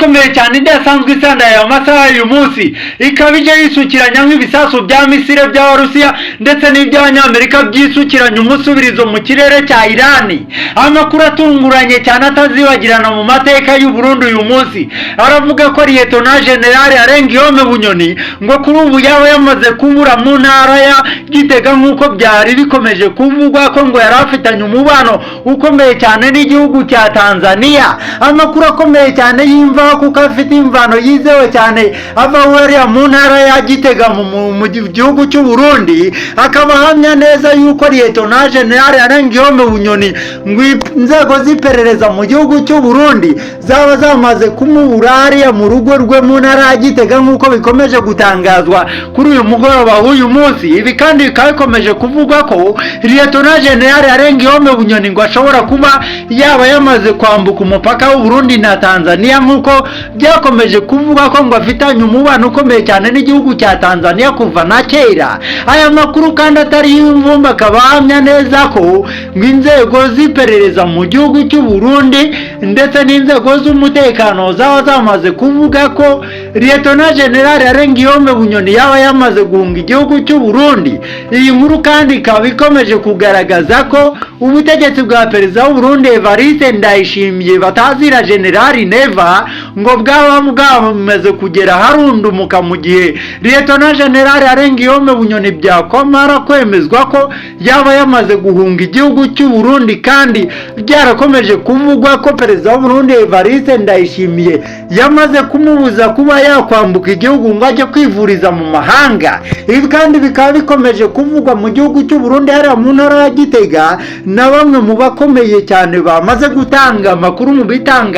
ikomeye cyane idasanzwe isandaye amasaha y'uyu munsi ikaba ije yisukiranya nk'ibisasu bya Misiri by'Abarusiya ndetse n'iby'Abanyamerika byisukiranya umusubirizo mu kirere cya Irani. Amakuru atunguranye cyane atazibagirana mu mateka y'u Burundi uyu munsi aravuga ko Lieutenant General Arengiyome Bunyoni ngo kuri ubu yaba yamaze kubura mu ntara ya Gitega nk'uko byari bikomeje kuvugwa ko ngo yari afitanye umubano ukomeye cyane n'igihugu cya Tanzania. Amakuru akomeye cyane yimva kuko afite imvano yizewe cyane ava hariya mu ntara ya Gitega mu gihugu cy'u Burundi, akaba ahamya neza yuko Lieutenant General Arengiyome Bunyoni ngo inzego z'iperereza mu gihugu cy'u Burundi zaba zamaze kumubura hariya mu rugo rwe mu ntara ya Gitega nk'uko bikomeje gutangazwa kuri uyu mugoroba w'uyu munsi. Ibi kandi bikaba bikomeje kuvugwa ko Lieutenant General Arengiyome Bunyoni ngo ashobora kuba yaba yamaze kwambuka umupaka w'u Burundi na Tanzania nk'uko byakomeje kuvuga ko ngo afitanye umubano ukomeye cyane n'igihugu cya Tanzania kuva na kera. Aya makuru kandi atari y'imvumba akaba ahamya neza ko ngo inzego z'iperereza mu gihugu cy'u Burundi ndetse n'inzego z'umutekano zaba zamaze kuvuga ko Lieutenant General Arengiyome Bunyoni yaba yamaze guhunga igihugu cy'u Burundi. Iyi nkuru kandi ikaba ikomeje kugaragaza ko ubutegetsi bwa perezida w'u Burundi Evariste Ndayishimiye batazira General Neva ngo bwaba bwamaze kugera harundumuka mu gihe Lieutenant General Arengiyome Bunyoni byakomara kwemezwa ko yaba yamaze guhunga igihugu cy'u Burundi, kandi byarakomeje kuvugwa ko perezida w'u Burundi Evariste Ndayishimiye yamaze kumubuza kuba yakwambuka igihugu ngo ajye kwivuriza mu mahanga. Ibi kandi bikaba bikomeje kuvugwa mu gihugu cy'u Burundi hariya mu ntara ya Gitega na bamwe mu bakomeye cyane bamaze gutanga amakuru mu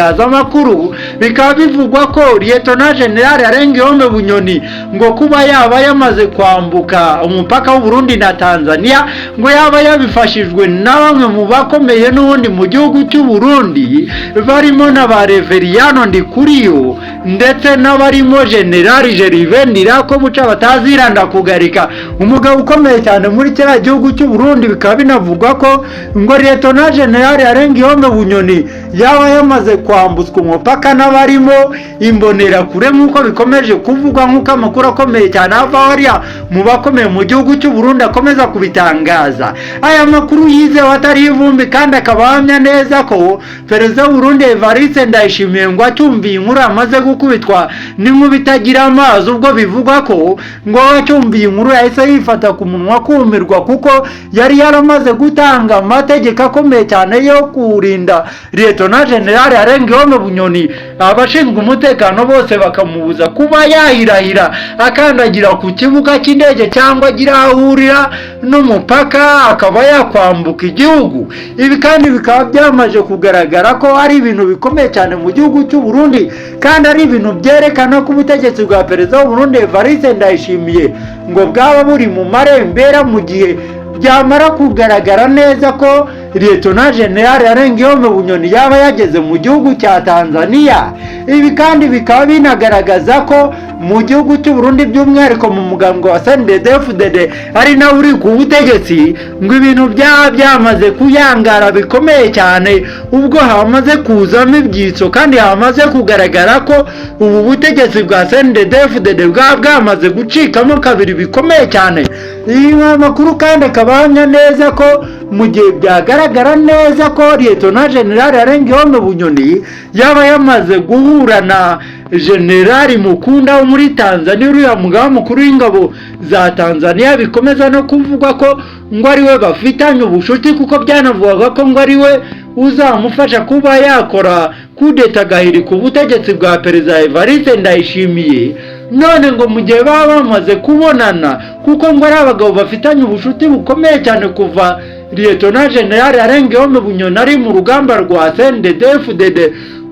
bitangazamakuru. Bikaba bivugwa ko Lieutenant General Arengiyome Bunyoni ngo kuba yaba yamaze kwambuka umupaka w'u Burundi na Tanzania ngo yaba yabifashijwe na bamwe mu bakomeye n'ubundi mu gihugu cy'u Burundi barimo na ba Reveriyano Ndikuriyo ndetse n'abarimo General Gervais Ndirakobuca bataziranda kugarika, umugabo ukomeye cyane muri kiriya gihugu cy'u Burundi. Bikaba binavugwa ko ngo Lieutenant General Arengiyome Bunyoni yaba yamaze kwambutswa umupaka n'abarimo imbonerakure nk'uko bikomeje kuvugwa, nk'uko amakuru akomeye cyane ava hariya mu bakomeye mu gihugu cy'u Burundi akomeza kubitangaza. Aya makuru yizewe atari ivumbi kandi akaba ahamya neza ko perezida w'u Burundi Evariste Ndayishimiye ngo acyumviye inkuru amaze gukubitwa n'inkuba itagira amazi, ubwo bivugwa ko ngo acyumviye inkuru yahise yifata ku munwa kumirwa kuko yari yaramaze gutanga amategeko akomeye cyane yo kurinda Lieutenant General Arengiyome Bunyoni. Abashinzwe umutekano bose bakamubuza kuba yahirahira akandagira ku kibuga cy'indege cyangwa agira ahurira n'umupaka akaba yakwambuka igihugu. Ibi kandi bikaba byamaze kugaragara ko ari ibintu bikomeye cyane mu gihugu cy'u Burundi, kandi ari ibintu byerekana ko ubutegetsi bwa perezida w'u Burundi Evariste Ndayishimiye ngo bwaba buri mu marembera mu gihe byamara kugaragara neza ko Lieutenant General Arengiyome Bunyoni yaba yageze mu gihugu cya Tanzania. Ibi kandi bikaba binagaragaza ko mu gihugu cy'u Burundi by'umwihariko mu mugambwe wa CNDD-FDD ari nawe uri ku butegetsi ngo ibintu byamaze kuyangara bikomeye cyane, ubwo hamaze kuzamo ibyitso kandi hamaze kugaragara ko ubu butegetsi bwa CNDD-FDD bwamaze gucikamo kabiri bikomeye cyane. Iyi makuru kandi akaba ahamya neza ko mu gihe byagaragara neza ko Lieutenant General Arengiyome Bunyoni yaba yamaze guhura na General Mukunda wo muri Tanzania, uriya mugaba mukuru w'ingabo za Tanzania, bikomeza no kuvugwa ko ngo ari we bafitanye ubushuti kuko byanavugaga ko ngo ari we uzamufasha kuba yakora kudeta gahiri ku butegetsi bwa perezida Evariste Ndayishimiye. None ngo mu gihe baba bamaze kubonana kuko ngo ari abagabo bafitanye ubushuti bukomeye cyane kuva Lieutenant General Arengiyome Bunyoni ari mu rugamba rwa CNDD-FDD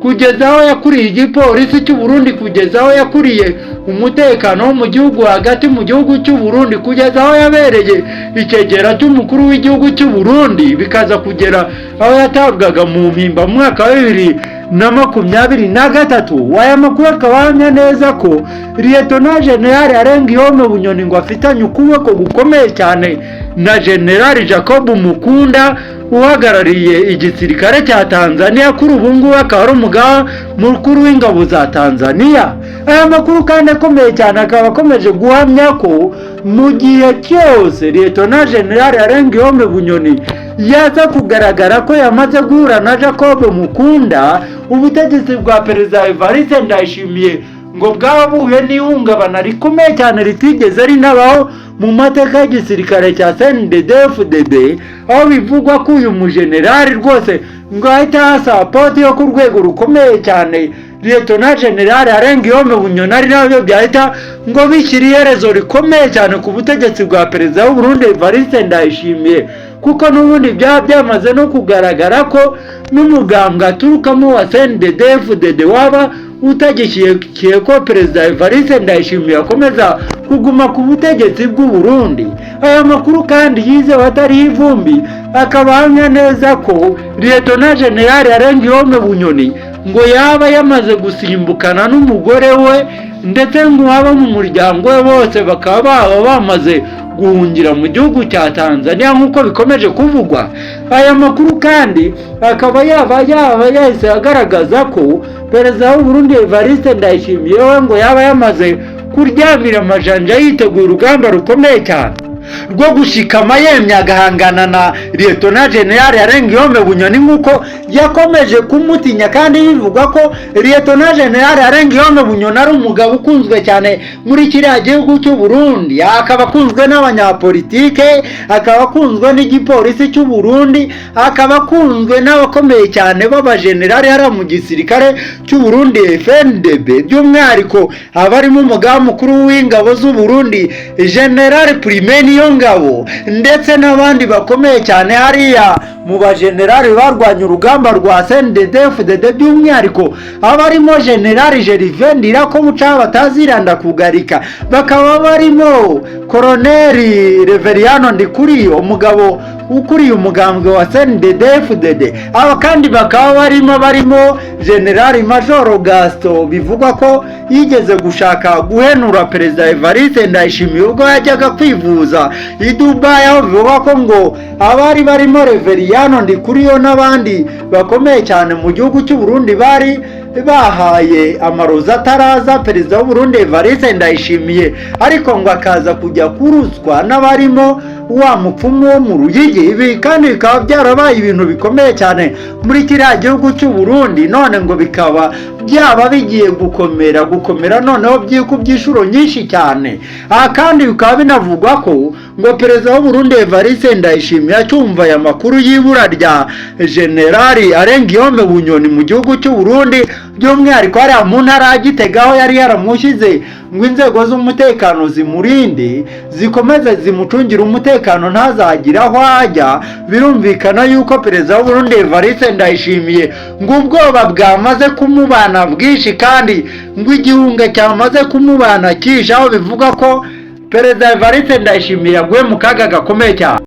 kugeza aho yakuriye igipolisi cy'u Burundi, kugeza aho yakuriye umutekano wo mu gihugu hagati mu gihugu cy'u Burundi, kugeza aho yabereye icyegera cy'umukuru w'igihugu cy'u Burundi, bikaza kugera aho yatabwaga mu mpimba mu mwaka wa 2023. Aya makuru akaba ahamya neza ko Lieutenant General Arengiyome Bunyoni ngo afitanye ukuboko gukomeye cyane na General Jacob Mukunda uhagarariye igisirikare cya Tanzania, kuri ubu ngubu akaba ari umugaba mukuru w'ingabo za Tanzania. Aya makuru kandi akomeye cyane akaba akomeje guhamya ko mu gihe cyose Lieutenant General Arengiyome Bunyoni yaza kugaragara ko yamaze guhura na Jacob Mukunda, ubutegetsi bwa Perezida Evariste Ndayishimiye ngo bwabuye n'ihungabana rikomeye cyane ritigeze rinabaho mu mateka y'igisirikare cya CNDD-FDD, aho bivugwa ko uyu mujenerali rwose ngo ahita sapoti yo ku rwego rukomeye cyane Lieutenant General Arengiyome Bunyoni, ari nabyo byahita ngo bishyira iherezo rikomeye cyane ku butegetsi bwa Perezida w'u Burundi Evariste Ndayishimiye, kuko n'ubundi byaba byamaze no kugaragara ko n'umugambwe aturukamo wa CNDD-FDD waba utagishyigikiye ko Perezida Evariste Ndayishimiye akomeza kuguma ku butegetsi bw'u Burundi. Aya makuru kandi yizewe atariho ivumbi, akaba ahamya neza ko Lieutenant General Arengiyome Bunyoni ngo yaba yamaze gusimbukana n'umugore we, ndetse ngo abo mu muryango we bose bakaba bamaze guhungira mu gihugu cya Tanzania nk'uko bikomeje kuvugwa. Aya makuru kandi akaba yahise agaragaza ko Perezida w'u Burundi Evariste Ndayishimiye we ngo yaba yamaze kuryamira amajanja yiteguye urugamba rukomeye cyane rwo gushikama yemye agahangana na Lieutenant General Arengiyome Bunyoni, nk'uko yakomeje kumutinya kandi bivugwa ko Lieutenant General Arengiyome Bunyoni ari umugabo ukunzwe cyane muri kiriya gihugu cy'u Burundi, akaba akunzwe n'abanyapolitike, akaba akunzwe n'igipolisi cy'u Burundi, akaba akunzwe n'abakomeye cyane b'abajenerali hara mu gisirikare cy'u Burundi FNDB, by'umwihariko abarimo umugaba mukuru w'ingabo z'u Burundi General Prime Niyongabo, ndetse n'abandi bakomeye cyane hariya mu bajenerali barwanya urugamba rwa CNDD-FDD, by'umwihariko abarimo General Gervais Ndirakobuca bataziranda kugarika, bakaba barimo Colonel Reveriyano Ndikuriyo, umugabo ukuriye umugambwe wa CNDD-FDD. Aba kandi bakaba barimo General Major Gaston bivugwa ko yigeze gushaka guhenura Perezida Evariste Ndayishimiye ubwo yajyaga kwivuza i Dubai, aho bivugwa ko ngo abari barimo Reveriyano Ndikuriyo n'abandi bakomeye cyane mu gihugu cy'u Burundi bari bahaye amaroza ataraza Perezida w'u Burundi Evariste Ndayishimiye, ariko ngo akaza kujya kuruswa n'abarimo wa mupfumu wo mu Ruyigi. Ibi kandi bikaba byarabaye ibintu bikomeye cyane muri kiriya gihugu cy'u Burundi, none ngo bikaba byaba bigiye gukomera noneho byikubye inshuro nyinshi cyane. Aha kandi bikaba binavugwa ko ngo Perezida w'u Burundi Evariste Ndayishimiye acyumva aya makuru y'ibura rya General Arengiyome Bunyoni mu gihugu cy'u Burundi, by'umwihariko hariya mu ntara ya Gitega aho yari yaramushyize ngo inzego z'umutekano zimurinde, zikomeze zimucungire umutekano ntazagire aho ajya. Birumvikana yuko Perezida w'u Burundi Evariste Ndayishimiye ngo ubwoba bwamaze kumubana bwinshi, kandi ngo igihunga cyamaze kumubana cyinshi, aho bivuga ko Perezida Evariste Ndayishimiye yaguye mu kaga gakomeye cyane.